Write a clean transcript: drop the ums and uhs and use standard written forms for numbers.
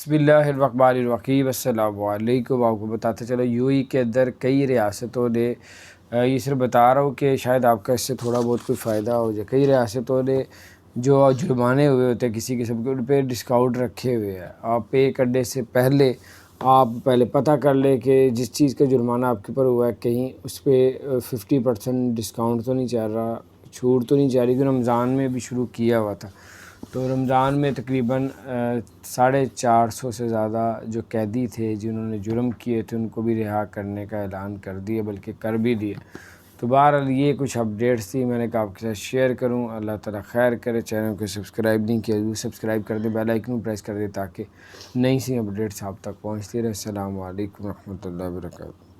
بسم اللہ الرحمن الرحیم۔ السلام علیکم۔ آپ کو بتاتے چلو یو ای کے اندر کئی ریاستوں نے یہ صرف بتا رہا ہوں کہ شاید آپ کا اس سے تھوڑا بہت کوئی فائدہ ہو جائے، کئی ریاستوں نے جو جرمانے ہوئے ہوتے ہیں کسی قسم کے ان پہ ڈسکاؤنٹ رکھے ہوئے ہیں۔ آپ پے کرنے سے پہلے آپ پہلے پتہ کر لیں کہ جس چیز کا جرمانہ آپ کے اوپر ہوا ہے کہیں اس پہ 50% ڈسکاؤنٹ تو نہیں چل رہا، چھوٹ تو نہیں چل رہی، کیونکہ رمضان میں بھی شروع کیا ہوا تھا۔ تو رمضان میں تقریباً 450 سے زیادہ جو قیدی تھے جنہوں نے جرم کیے تھے ان کو بھی رہا کرنے کا اعلان کر دیا، بلکہ کر بھی دیا۔ تو بہرحال یہ کچھ اپڈیٹس تھی، میں نے کہا آپ کے ساتھ شیئر کروں۔ اللہ تعالیٰ خیر کرے۔ چینل کو سبسکرائب نہیں کیا ضرور سبسکرائب کر دیں، بیل آئیکن پریس کر دیں تاکہ نئی سی اپڈیٹس آپ تک پہنچتی رہے۔ السلام علیکم ورحمۃ اللہ وبرکاتہ۔